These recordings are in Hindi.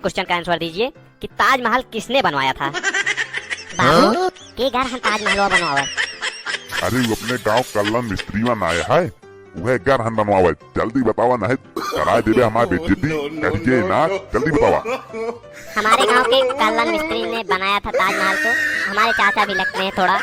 क्वेश्चन का आंसर दीजिए कि ताजमहल किसने बनवाया था। बाबू के घर हम ताजमहल बनवावे। अरे वो अपने गांव कल्लन मिस्त्री में आया है, वह घर हम बनवावे। जल्दी बतावा नहीं कराए देवे हमारी बेइज्जती करिए ना, जल्दी बतावा। हमारे गांव के कल्लन मिस्त्री ने बनाया था ताजमहल को। हमारे चाचा भी लगते हैं थोड़ा।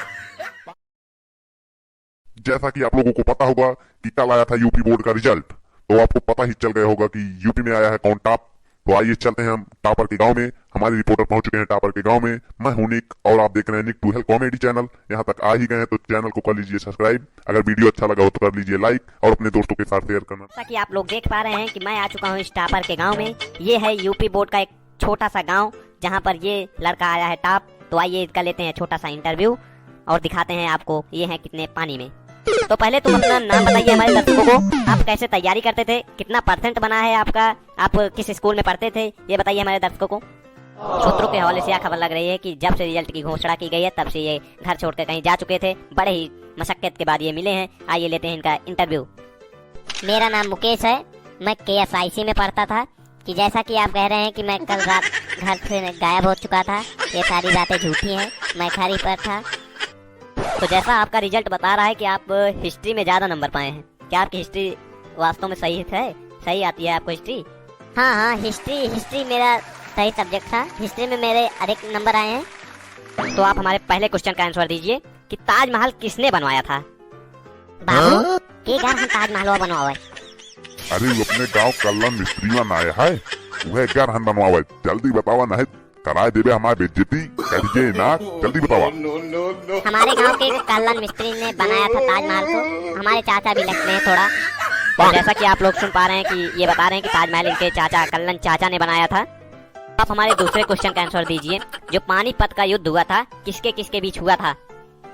जैसा कि आप लोगों को पता होगा कि कल आया था यूपी बोर्ड का रिजल्ट, तो आपको पता ही चल गया होगा कि यूपी में आया है कौन टॉप। तो आइए चलते हैं हम टापर के गांव में। हमारे रिपोर्टर पहुंच चुके हैं टापर के गांव में। मैं हूं निक और आप देख रहे हैं निक टू हेल्प कॉमेडी चैनल। यहां तक आ ही गए हैं तो चैनल को कर लीजिए सब्सक्राइब। अगर वीडियो अच्छा लगा हो तो कर लीजिए लाइक और अपने दोस्तों के साथ शेयर करना। जैसा कि आप लोग देख पा रहे हैं कि मैं आ चुका हूँ इस टापर के गाँव में। ये है यूपी बोर्ड का एक छोटा सा गाँव जहाँ पर ये लड़का आया है टॉप। तो आइए इसका लेते हैं छोटा सा इंटरव्यू और दिखाते हैं आपको ये है कितने पानी में। तो पहले तुम अपना नाम बताइए हमारे दर्शकों को। आप कैसे तैयारी करते थे, कितना परसेंट बना है आपका, आप किस स्कूल में पढ़ते थे, ये बताइए हमारे दर्शकों को। सूत्रों के हवाले से यह खबर लग रही है कि जब से रिजल्ट की घोषणा की गई है तब से ये घर छोड़कर कहीं जा चुके थे। बड़े ही मशक्कत के बाद ये मिले हैं। आइए लेते हैं इनका इंटरव्यू। मेरा नाम मुकेश है। मैं KSIC में पढ़ता था। कि जैसा कि आप कह रहे हैं कि मैं कल रात घर से गायब हो चुका था, ये सारी बातें झूठी हैं। मैं घर ही पर था। तो जैसा आपका रिजल्ट बता रहा है कि आप हिस्ट्री में ज्यादा नंबर पाए हैं, क्या आपकी हिस्ट्री वास्तव में सही है? सही आती है आपको हिस्ट्री? हाँ, हिस्ट्री मेरा सही सब्जेक्ट था। हिस्ट्री में मेरे अधिक नंबर आए हैं। तो आप हमारे पहले क्वेश्चन का आंसर दीजिए कि ताजमहल किसने बनवाया था। बाबू के घर हम ताजमहल बनवावे। अरे वो अपने गांव कल्लन मिस्त्री में आया है, वह घर हम बनवावे। जल्दी बतावा नहीं कराए देवे हमारी बेइज्जती करिए ना, जल्दी बतावा। हमारे गांव के कल्लन मिस्त्री ने बनाया था ताजमहल को। हमारे चाचा भी लगते हैं थोड़ा। तो जैसा कि आप लोग सुन पा रहे हैं कि ये बता रहे हैं कि ताजमहल इनके चाचा कल्लन चाचा ने बनाया था। आप हमारे दूसरे क्वेश्चन का आंसर दीजिए, जो पानीपत का युद्ध हुआ था किसके किसके बीच हुआ था।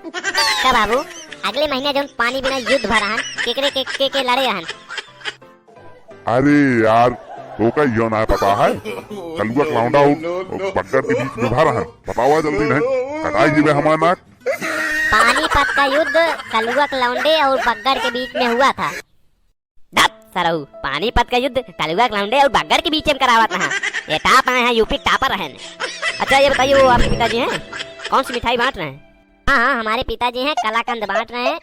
क्या बाबू अगले महीने जो पानी बिना युद्ध भरा हन केकरे के लड़े रहन। अरे यार तो का यो ना पता है, कलुआ क्लाउंडा बग्गर के बीच में भरा है, बताओ जल्दी नहीं कटाई जीवे हमारा नाक। पानीपत का युद्ध कलुआ क्लाउंडे और बग्गर के बीच में हुआ था। सरऊ पानीपत का युद्ध कलुआ क्लाउंडे और बग्गर के बीच में करावा था। ये टाप आए हैं यूपी टापर रहन। अच्छा ये बताइए वो आपके पिताजी हैं, कौन सी मिठाई बांट रहे हैं? हाँ, हमारे पिताजी हैं कलाकंद बांट रहे हैं।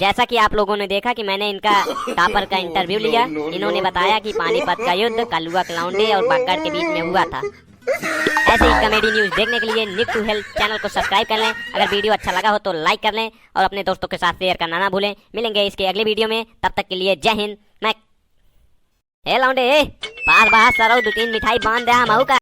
जैसा कि आप लोगों ने देखा कि मैंने इनका टापर का इंटरव्यू लिया, इन्होंने बताया कि पानीपत का युद्ध कलुआ क्लाउंडे और बग्गर के बीच में हुआ था। ऐसे ही कॉमेडी न्यूज देखने के लिए निक टू हेल्प चैनल को सब्सक्राइब कर लें। अगर वीडियो अच्छा लगा हो तो लाइक कर लें और अपने दोस्तों के साथ शेयर करना ना भूलें। मिलेंगे इसके अगले वीडियो में, तब तक के लिए जय हिंद। मैं लौंडे पास बाहर सरो 2-3 मिठाई बांध दे हम का।